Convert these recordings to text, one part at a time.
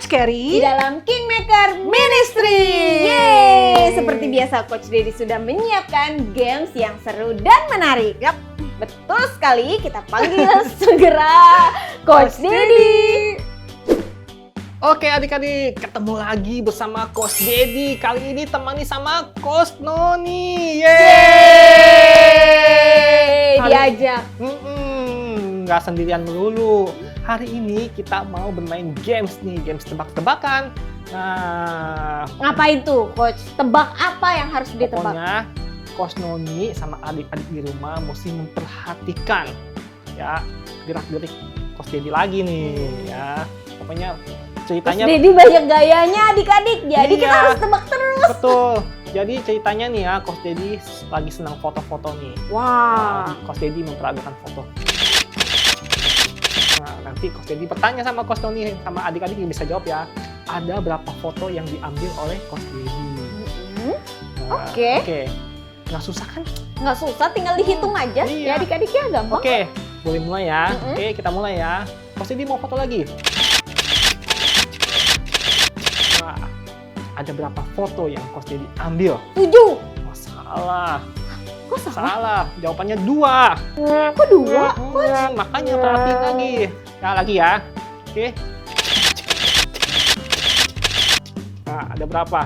Coach Carrie di dalam Kingmaker Ministry. Yeay! Seperti biasa Coach Dedi sudah menyiapkan games yang seru dan menarik. Yap. Betul sekali, kita panggil segera Coach Dedi. Oke adik-adik, ketemu lagi bersama Coach Dedi. Kali ini temani sama Coach Noni. Yeay! Diajak. Nggak sendirian melulu. Hari ini kita mau bermain games nih, games tebak-tebakan. Nah, Ngapain tuh Coach? Tebak apa yang harus ditebak? pokoknya Coach Noni sama adik-adik di rumah mesti memperhatikan ya gerak-gerik Coach Dedi lagi nih ya. Pokoknya ceritanya Coach Dedi banyak gayanya adik-adik, jadi Iya. kita harus tebak terus. betul. Jadi ceritanya nih ya, Coach Dedi lagi senang foto-foto nih. Wah. Coach Dedi memperagakan foto. Nah, nanti Coach Dedi bertanya sama Coach Noni sama adik-adik yang bisa jawab ya. Ada berapa foto yang diambil oleh Coach Dedi? Nah, Oke. Nggak susah kan? Nggak susah, tinggal dihitung aja. Iya. Ya adik-adik ya gampang. Oke, boleh mulai ya. Mm-mm. Oke, kita mulai ya. Coach Dedi mau foto lagi. Nah, ada berapa foto yang Coach Dedi ambil? 7. Oh, salah. Kok salah? Salah. Jawabannya 2. Kok 2? Makanya perhatiin lagi. Nah, lagi ya. Oke. Nah, ada berapa?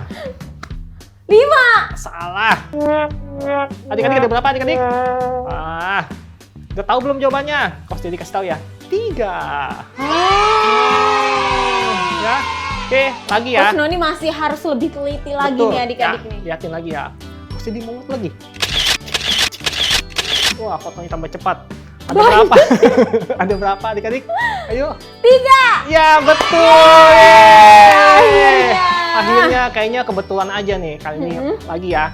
5. Salah. Adik-adik ada berapa adik-adik? Udah tahu belum jawabannya? Coach Dedi kasih tahu ya. 3. Ya. Oke, lagi ya. Coach Noni masih harus lebih teliti lagi Betul. nih adik-adik Ya, nih. liatin lagi ya. Coach Dedi mau lagi. Wah, fotonya tambah cepat. Ada berapa? Ada berapa adik-adik? Ayo. 3. Ya, betul. Yeay. Akhirnya. Akhirnya kayaknya kebetulan aja nih kali ini. Lagi ya.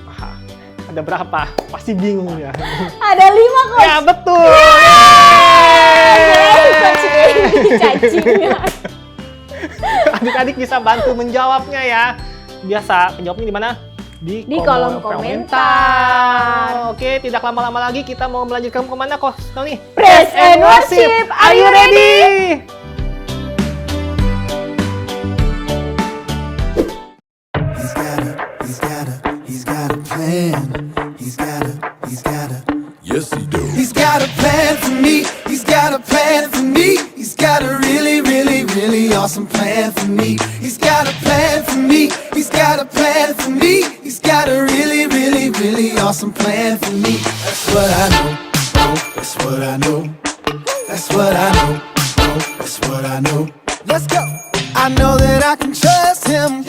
Wah, ada berapa? Pasti bingung ya. Ada 5 Coach. Ya, betul. Yeay, Coach Dedi cacingan. Adik-adik bisa bantu menjawabnya ya. Biasa, penjawabnya di mana? Di kolom komentar. Oke, tidak lama-lama lagi kita mau melanjutkan kemana Coach Noni? Praise and worship. Are you ready? He's got a plan. He's got a. Yes, he do. He's got a plan for me. He's got a plan for me. He's got a really, really, really awesome plan for me. He's got a plan for me. He's got a plan for me. He's got a really, really, really awesome plan for me. That's what I know. Oh, that's what I know. That's what I know. Oh, that's what I know. Let's go. I know that I can trust him.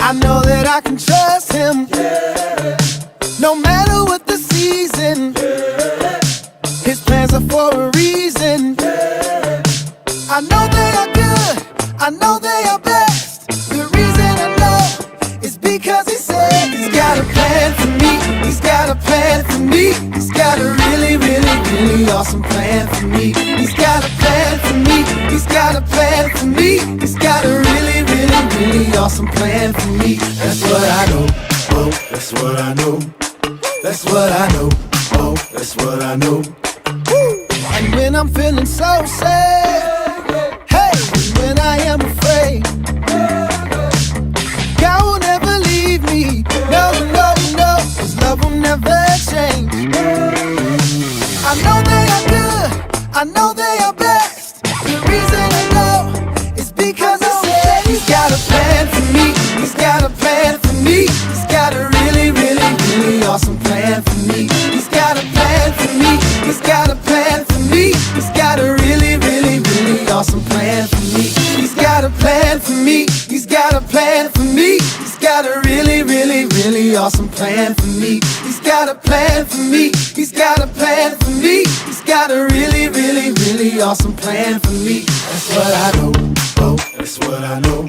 I know that I can trust him. No matter what the season, his plans are for a reason. I know they are good, I know they are best. The reason I know is because he said he's got a plan for me. He's got a plan for me. He's got a really, really, really awesome plan for me. He's got a plan for me. He's got a plan for me. He's got a really, really, really awesome plan for me. That's what I know. Oh, that's what I know. That's what I know. Oh, that's what I know. And when I'm feeling so sad, hey, when I am afraid, God will never leave me. No, no, no, His love will never change. I know they are good. I know they are best. The reason I know is because He said He's got a plan for me. He's got a plan for me. He's got a really, really, really awesome plan for me. He's got a plan for me. He's got a plan for me. He's got a really, really, really awesome plan for me. He's got a plan for me. He's got a plan for me. He's got a really, really, really awesome plan for me. He's got a plan for me. He's got a plan for me. He's got a really, really, really awesome plan for me. That's what I know. Oh, that's what I know.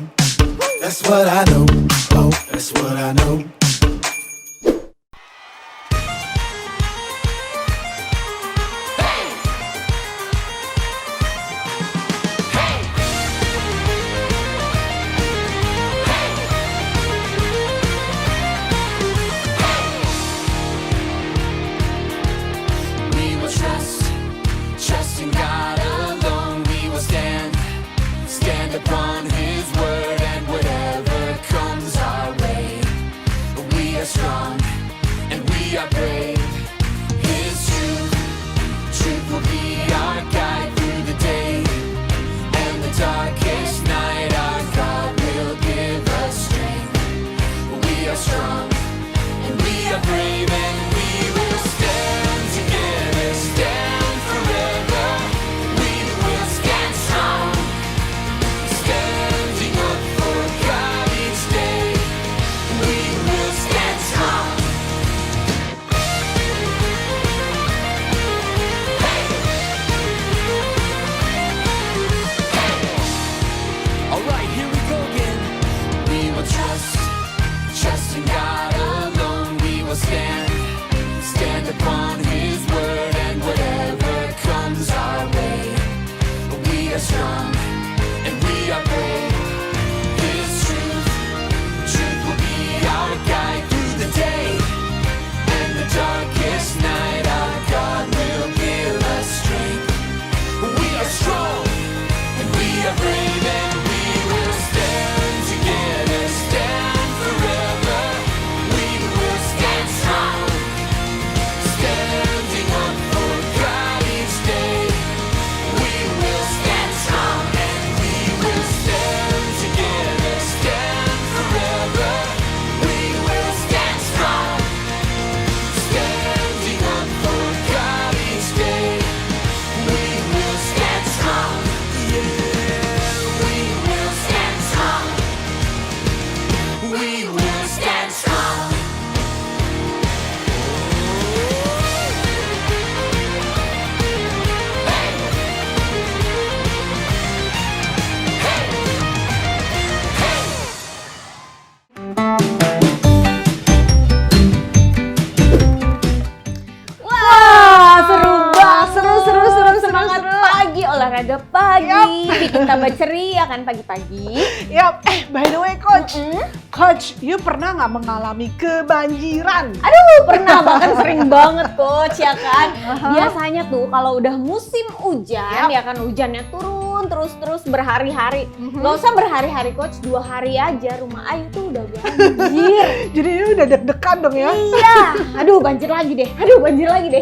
That's what I know. Oh, that's what I know. We will trust olahraga pagi, bikin tambah ceria kan pagi-pagi. Yap, by the way Coach, Coach, you pernah nggak mengalami kebanjiran? Aduh, pernah bahkan sering banget Coach ya kan. Biasanya tuh kalau udah musim hujan ya kan, hujannya turun terus berhari-hari. Gak usah berhari-hari Coach, 2 hari aja rumah Ayu tuh udah banjir. Jadi ini udah deg-degan dong ya? Iya, aduh banjir lagi deh,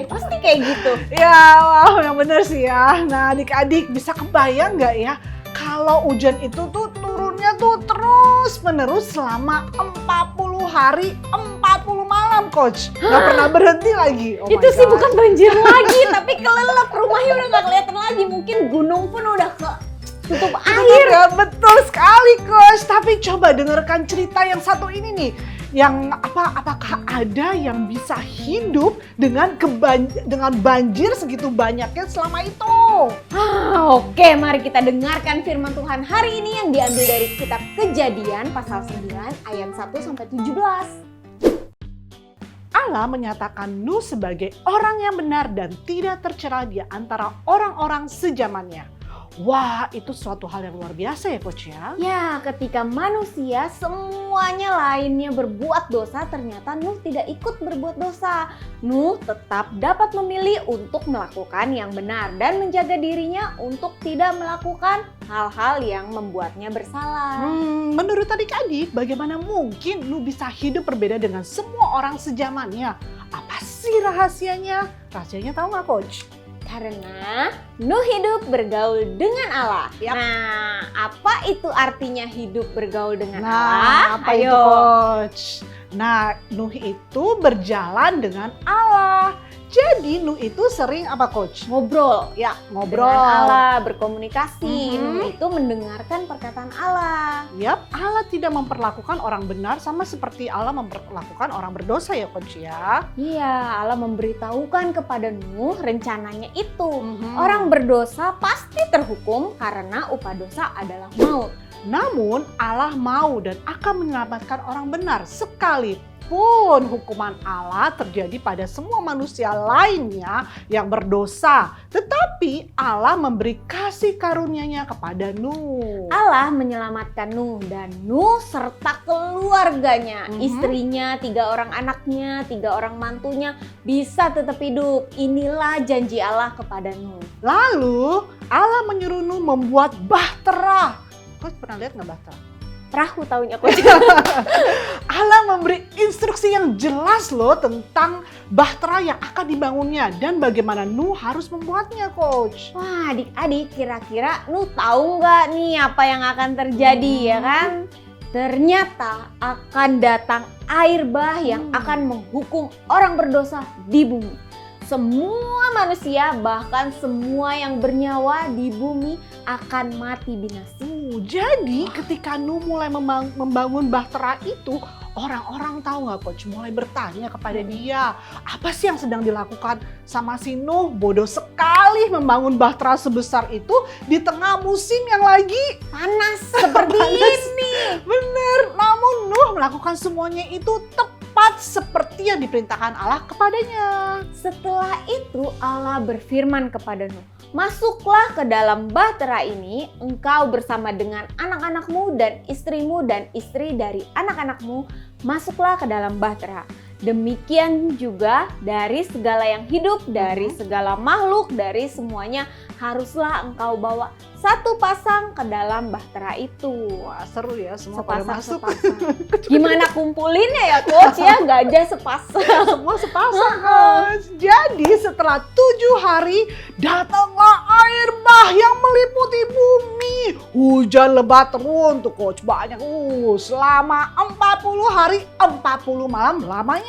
pasti kayak gitu. Ya, wow, yang bener sih ya. Nah, adik-adik bisa kebayang nggak ya kalau hujan itu tuh turunnya tuh terus-menerus selama 40 hari, 40 malam, Coach. Nggak pernah berhenti lagi. Oh Itu my sih God. bukan banjir lagi, tapi kelelep, rumahnya udah nggak kelihatan lagi. Mungkin gunung pun udah tutup air. Ya, betul sekali, Coach. Tapi coba dengarkan cerita yang satu ini nih. Yang apakah ada yang bisa hidup dengan banjir segitu banyaknya selama itu? Oke, mari kita dengarkan firman Tuhan hari ini yang diambil dari kitab Kejadian pasal 9 ayat 1-17. Allah menyatakan Nuh sebagai orang yang benar dan tidak tercela di antara orang-orang sezamannya. Wah, itu suatu hal yang luar biasa ya Coach ya? Ya, ketika manusia semuanya lainnya berbuat dosa, ternyata Nuh tidak ikut berbuat dosa. Nuh tetap dapat memilih untuk melakukan yang benar dan menjaga dirinya untuk tidak melakukan hal-hal yang membuatnya bersalah. Menurut adik-adik, bagaimana mungkin Nuh bisa hidup berbeda dengan semua orang sezamannya? Apa sih rahasianya? Rahasianya tahu nggak Coach? Karena Nuh hidup bergaul dengan Allah. Yap. Nah, apa itu artinya hidup bergaul dengan Allah? Nah, apa itu Coach? Nah, Nuh itu berjalan dengan Allah. Jadi Nuh itu sering apa Coach? Ngobrol. Ya, ngobrol. Dengan Allah, berkomunikasi. Nuh itu mendengarkan perkataan Allah. Yap, Allah tidak memperlakukan orang benar sama seperti Allah memperlakukan orang berdosa ya Coach ya. Iya, Allah memberitahukan kepada Nuh rencananya itu. Orang berdosa pasti terhukum karena upah dosa adalah maut. Namun Allah mau dan akan menyelamatkan orang benar sekalipun hukuman Allah terjadi pada semua manusia lainnya yang berdosa. Tetapi Allah memberi kasih karunia-Nya kepada Nuh. Allah menyelamatkan Nuh dan Nuh serta keluarganya, istrinya, 3 orang anaknya, 3 orang mantunya bisa tetap hidup. Inilah janji Allah kepada Nuh. Lalu Allah menyuruh Nuh membuat bahtera. Kau pernah lihat nggak bahtera? Perahu taunya Coach. Allah memberi instruksi yang jelas loh tentang bahtera yang akan dibangunnya dan bagaimana Nuh harus membuatnya Coach. Wah, adik-adik, kira-kira Nuh tahu nggak nih apa yang akan terjadi ya kan? Ternyata akan datang air bah yang akan menghukum orang berdosa di bumi. Semua manusia, bahkan semua yang bernyawa di bumi akan mati binasa. Jadi ketika Nuh mulai membangun bahtera itu, orang-orang tahu nggak Coach mulai bertanya kepada dia, apa sih yang sedang dilakukan sama si Nuh? Bodoh sekali membangun bahtera sebesar itu di tengah musim yang lagi Panas seperti ini. Bener, namun Nuh melakukan semuanya itu tepat seperti yang diperintahkan Allah kepadanya. Setelah itu Allah berfirman kepada Nuh, masuklah ke dalam bahtera ini, engkau bersama dengan anak-anakmu dan istrimu dan istri dari anak-anakmu, masuklah ke dalam bahtera. Demikian juga dari segala yang hidup, dari segala makhluk, dari semuanya haruslah engkau bawa 1 pasang ke dalam bahtera itu. Wah seru ya, semua pada masuk. Sepasang. Gimana kumpulinnya ya Coach ya? Gajah sepasang. Semua sepasang Coach. Jadi setelah 7 hari datanglah air bah yang meliputi bumi. Hujan lebat turun tuh Coach, banyak selama 40 hari 40 malam lamanya.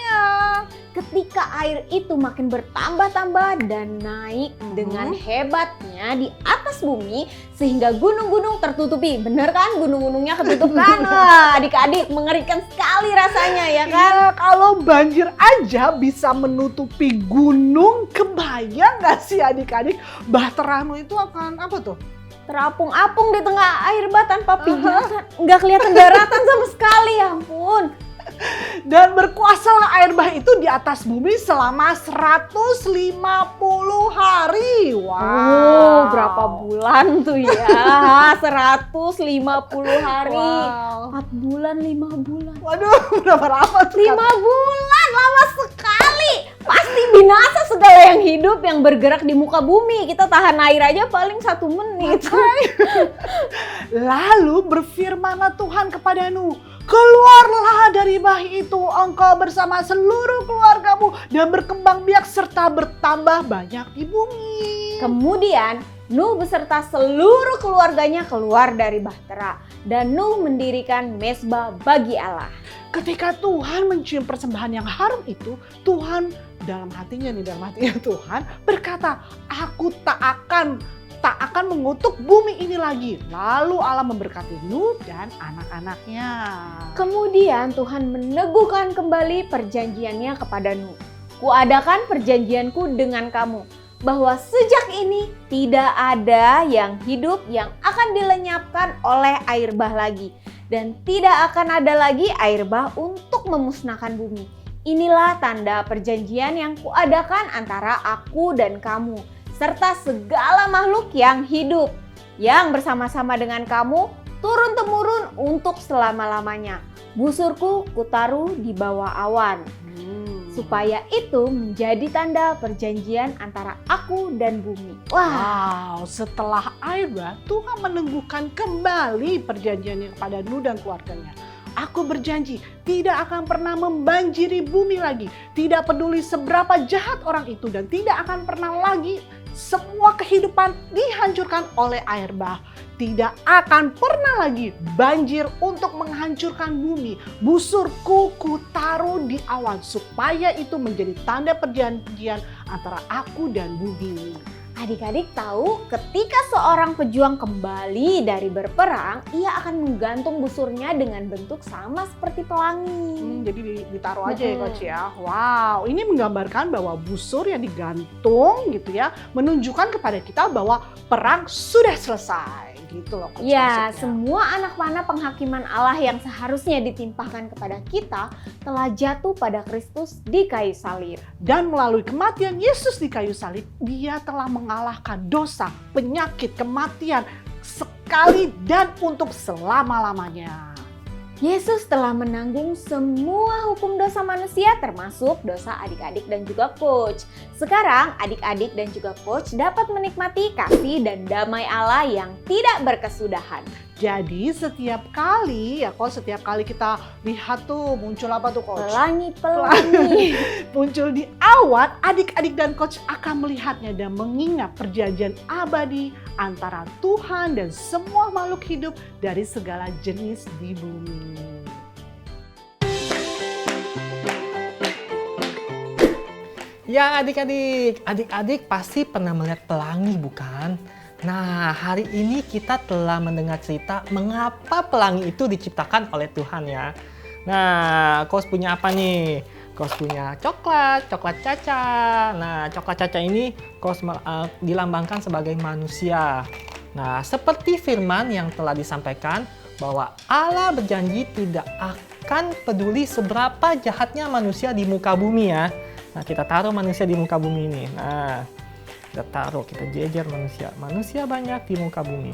Ketika air itu makin bertambah-tambah dan naik dengan hebatnya di atas bumi sehingga gunung-gunung tertutupi. Bener kan? Gunung-gunungnya ketutup kan? Wah, adik-adik mengerikan sekali rasanya ya kan? Iya, kalau banjir aja bisa menutupi gunung, kebayang gak sih adik-adik bahtera Nuh itu akan apa tuh? Terapung-apung di tengah air bah tanpa pijakan. Nggak kelihatan daratan sama sekali, ya ampun. Dan berkuasalah air bah itu di atas bumi selama 150 hari. Wow. Oh, berapa bulan tuh ya? 150 hari. Wow. 4 bulan, 5 bulan. Waduh, berapa lama tuh? 5 bulan, lama sekali. Pasti binasa segala yang hidup yang bergerak di muka bumi. Kita tahan air aja paling 1 menit. Lalu berfirmanlah Tuhan kepada Nuh, keluarlah dari bahi itu engkau bersama seluruh keluargamu dan berkembang biak serta bertambah banyak di bumi. Kemudian Nuh beserta seluruh keluarganya keluar dari bahtera dan Nuh mendirikan mezbah bagi Allah. Ketika Tuhan mencium persembahan yang harum itu, Tuhan dalam hatinya Tuhan berkata, aku tak akan mengutuk bumi ini lagi. Lalu Allah memberkati Nuh dan anak-anaknya. Kemudian Tuhan meneguhkan kembali perjanjiannya kepada Nuh. Kuadakan perjanjianku dengan kamu, bahwa sejak ini tidak ada yang hidup yang akan dilenyapkan oleh air bah lagi. Dan tidak akan ada lagi air bah untuk memusnahkan bumi. Inilah tanda perjanjian yang kuadakan antara aku dan kamu, serta segala makhluk yang hidup, yang bersama-sama dengan kamu turun-temurun untuk selama-lamanya. Busurku kutaruh di bawah awan. Supaya itu menjadi tanda perjanjian antara aku dan bumi. Wow, setelah air bah, Tuhan meneguhkan kembali perjanjiannya kepada Nuh dan keluarganya. Aku berjanji tidak akan pernah membanjiri bumi lagi. Tidak peduli seberapa jahat orang itu dan tidak akan pernah lagi semua kehidupan dihancurkan oleh air bah. Tidak akan pernah lagi banjir untuk menghancurkan bumi. Busurku kutaruh di awan supaya itu menjadi tanda perjanjian antara aku dan bumi. Adik-adik tahu ketika seorang pejuang kembali dari berperang, ia akan menggantung busurnya dengan bentuk sama seperti pelangi. Jadi ditaruh aja ya Coach ya. Wow, ini menggambarkan bahwa busur yang digantung gitu ya, menunjukkan kepada kita bahwa perang sudah selesai. Gitu loh Coach, Ya, maksudnya. semua anak panah penghakiman Allah yang seharusnya ditimpahkan kepada kita telah jatuh pada Kristus di kayu salib. Dan melalui kematian Yesus di kayu salib, dia telah mengalahkan dosa, penyakit, kematian sekali dan untuk selama-lamanya. Yesus telah menanggung semua hukum dosa manusia termasuk dosa adik-adik dan juga coach. Sekarang adik-adik dan juga coach dapat menikmati kasih dan damai Allah yang tidak berkesudahan. Jadi setiap kali kita lihat tuh muncul apa tuh Coach? Pelangi-pelangi. Muncul di awan, adik-adik dan Coach akan melihatnya dan mengingat perjanjian abadi antara Tuhan dan semua makhluk hidup dari segala jenis di bumi. Ya adik-adik pasti pernah melihat pelangi bukan? Nah, hari ini kita telah mendengar cerita mengapa pelangi itu diciptakan oleh Tuhan ya. Nah, Coach punya apa nih? Coach punya coklat caca. Nah, coklat caca ini Coach dilambangkan sebagai manusia. Nah, seperti firman yang telah disampaikan bahwa Allah berjanji tidak akan peduli seberapa jahatnya manusia di muka bumi ya. Nah, kita taruh manusia di muka bumi ini. Nah, kita jejer manusia banyak di muka bumi.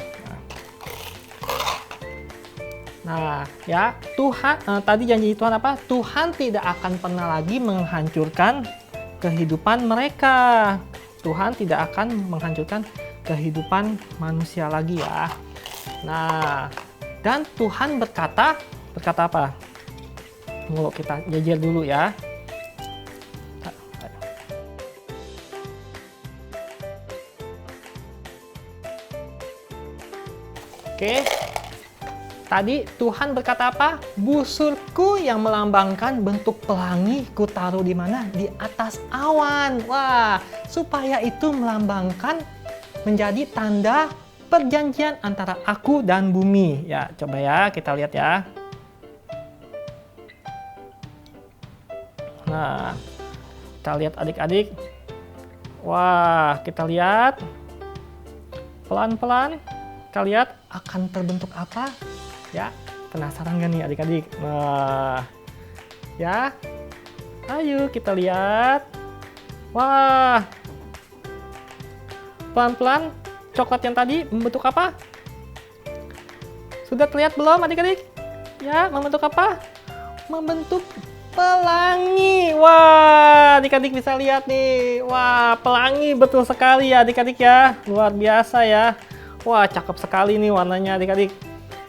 Nah ya Tuhan tadi janji Tuhan apa? Tuhan tidak akan pernah lagi menghancurkan kehidupan mereka. Tuhan tidak akan menghancurkan kehidupan manusia lagi ya. Nah dan Tuhan berkata apa? Tunggu kita jejer dulu ya. Oke, tadi Tuhan berkata apa? Busurku yang melambangkan bentuk pelangi kutaruh di mana? Di atas awan. Wah, supaya itu melambangkan menjadi tanda perjanjian antara aku dan bumi. Ya, coba ya kita lihat ya. Nah, kita lihat adik-adik. Wah, kita lihat pelan-pelan. Kita lihat akan terbentuk apa? Ya, penasaran gak nih adik-adik? Nah, Ya. Ayo kita lihat. Wah. Pelan-pelan coklat yang tadi membentuk apa? Sudah terlihat belum adik-adik? Ya, membentuk apa? Membentuk pelangi. Wah, adik-adik bisa lihat nih. Wah, pelangi betul sekali ya adik-adik ya. Luar biasa ya. Wah, cakep sekali nih warnanya adik-adik.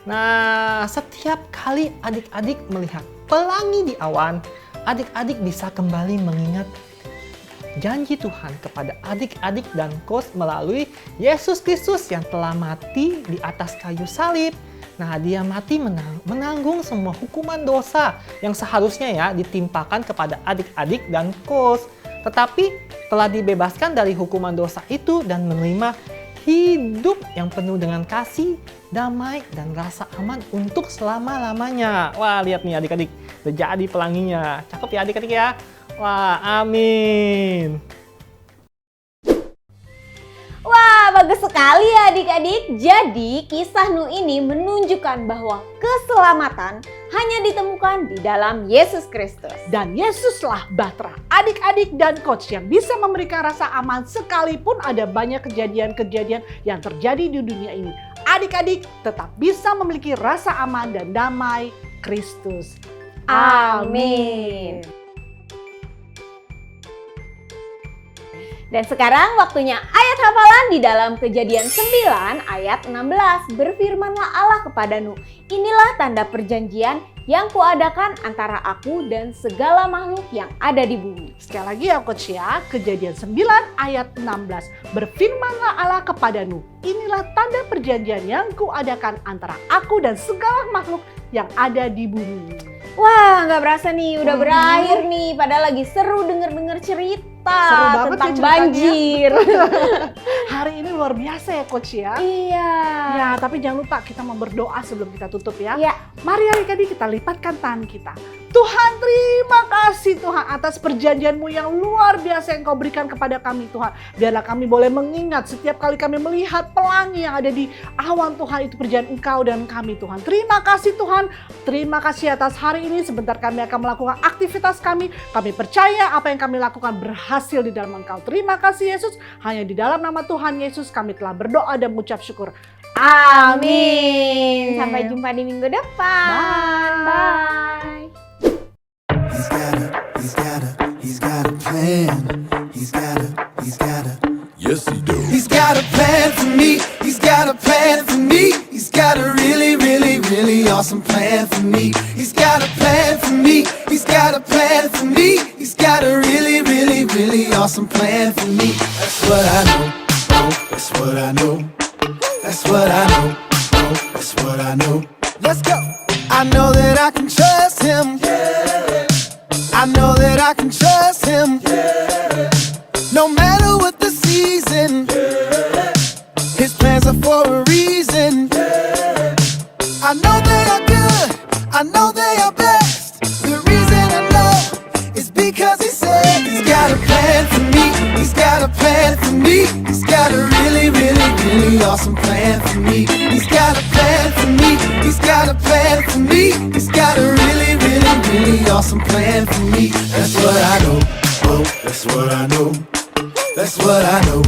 Nah, setiap kali adik-adik melihat pelangi di awan, adik-adik bisa kembali mengingat janji Tuhan kepada adik-adik dan coach melalui Yesus Kristus yang telah mati di atas kayu salib. Nah, dia mati menanggung semua hukuman dosa yang seharusnya ya ditimpakan kepada adik-adik dan coach. Tetapi telah dibebaskan dari hukuman dosa itu dan menerima hidup yang penuh dengan kasih, damai, dan rasa aman untuk selama-lamanya. Wah, lihat nih adik-adik, udah jadi pelanginya. Cakep ya adik-adik ya. Wah, amin. Wah, bagus sekali ya adik-adik. Jadi, kisah Nuh ini menunjukkan bahwa keselamatan hanya ditemukan di dalam Yesus Kristus. Dan Yesuslah bahtera adik-adik dan coach yang bisa memberikan rasa aman sekalipun ada banyak kejadian-kejadian yang terjadi di dunia ini. Adik-adik tetap bisa memiliki rasa aman dan damai Kristus. Amin. Dan sekarang waktunya ayat hafalan di dalam Kejadian 9 ayat 16. Berfirmanlah Allah kepada Nuh, inilah tanda perjanjian yang kuadakan antara aku dan segala makhluk yang ada di bumi. Sekali lagi ya coach ya, Kejadian 9 ayat 16. Berfirmanlah Allah kepada Nuh, inilah tanda perjanjian yang kuadakan antara aku dan segala makhluk yang ada di bumi. Wah, nggak berasa nih, udah berakhir nih. Padahal lagi seru denger-denger cerita Seru banget tentang ya ceritanya. banjir. Hari ini luar biasa ya coach ya. Iya. Ya, tapi jangan lupa kita mau berdoa sebelum kita tutup ya. Ya. Mari adik-adik kita lipatkan tangan kita. Tuhan, terima kasih Tuhan atas perjanjianmu yang luar biasa yang kau berikan kepada kami Tuhan. Biarlah kami boleh mengingat setiap kali kami melihat pelangi yang ada di awan Tuhan, itu perjanjian Engkau dan kami Tuhan. Terima kasih Tuhan. Terima kasih atas hari ini. Sebentar kami akan melakukan aktivitas kami. Kami percaya apa yang kami lakukan berhasil di dalam Engkau. Terima kasih Yesus. Hanya di dalam nama Tuhan Yesus kami telah berdoa dan mengucap syukur. Amin. Sampai jumpa di minggu depan. Bye. He's got a plan. Yes, he do. He's got a plan for me. He's got a plan for me. He's got a really, really, really awesome plan for me. He's got a plan for me. He's got a plan for me. He's got a really, really, really awesome plan for me. That's what I know. Oh, that's what I know. That's what I know. Oh, that's what I know. Let's go. I know that I can trust him. I know that I can trust him. No matter what the season, his plans are for a reason. I know they are good, I know they are best. The reason I know is because he said he's got a plan for me. He's got a plan for me. He's got a really, really, really awesome plan for me. He's got a plan for me. He's got a plan for me. He's got a really, really, really awesome plan for me. That's what I know. Oh, that's what I know. That's what I know.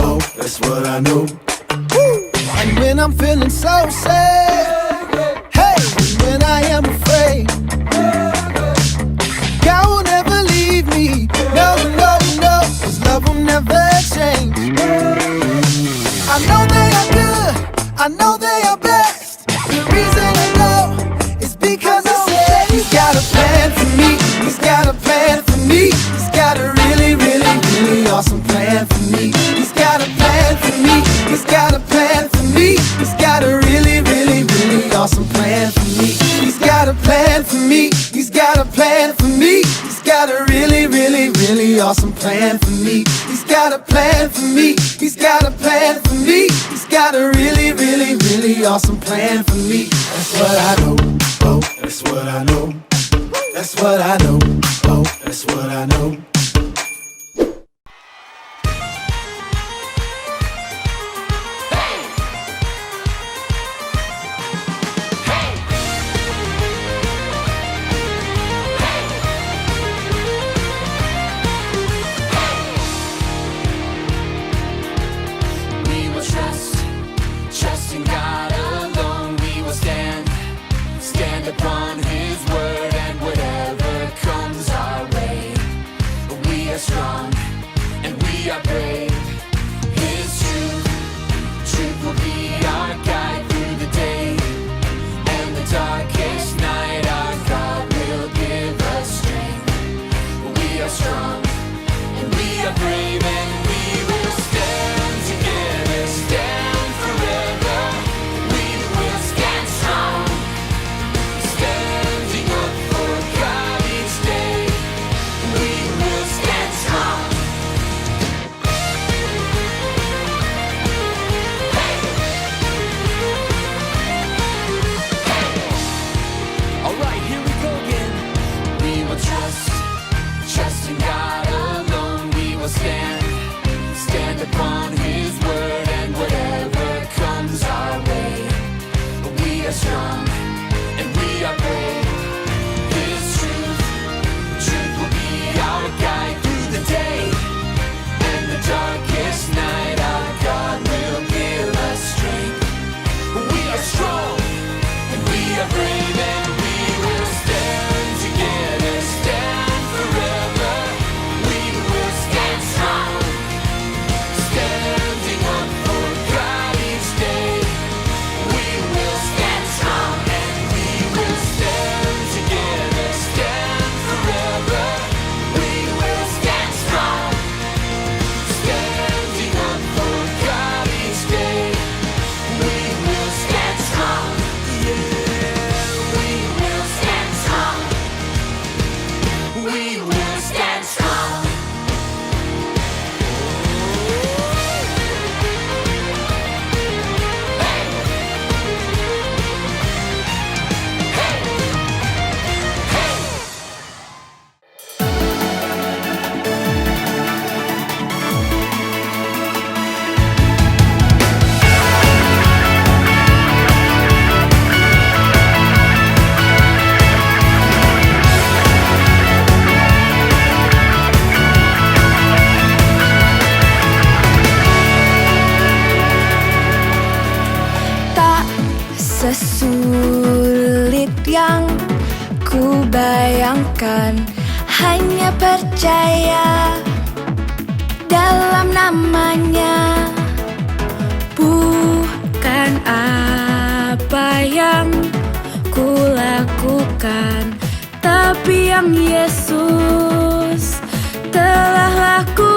Oh, that's what I know. And when I'm feeling so sad, hey, when I am afraid, God will never leave me. No, no, no, his love will never change. I know they are good, I know they are best. The reason I know is because he said he's got a plan for me. He's got a plan for me. He's got a really, really, really awesome plan for me. He's got a plan for me. He's got a plan for me. He's got a really, really, really awesome plan for me. He's got a plan for me. He's got a plan for me. He's got a really, really, really awesome plan for me. He's got a plan for me. He's got a plan for me. He's got a really, really, really awesome plan for me. That's what I know. Oh, that's what I know. That's what I know. Oh, that's what I know. trust in God alone. We will stand upon His word, and whatever comes our way, we are strong and we are brave. His truth will be our guide through the day and the darkest night. Our God will give us strength. We are strong and we are brave, and we will stand together, stand forever. We will stand strong, standing up for God each day. We will stand strong. Alright, here we go again. We will trust in God alone. We will stand upon His word, and whatever comes our way, we are strong and we are brave. His truth will be our guide through the day and the darkest night. Our God will give us strength. We are strong and we are brave, and we will stand together, stand forever. We will stand strong, standing up for God each day. We will stand strong and we will stand together, stand forever. We will stand strong, standing up for God each day. We will stand strong. We will stand strong. We will stand strong. Tak sesulit yang ku bayangkan, hanya percaya dalam namanya. Bukan apa yang ku lakukan, tapi yang Yesus telah lakukan.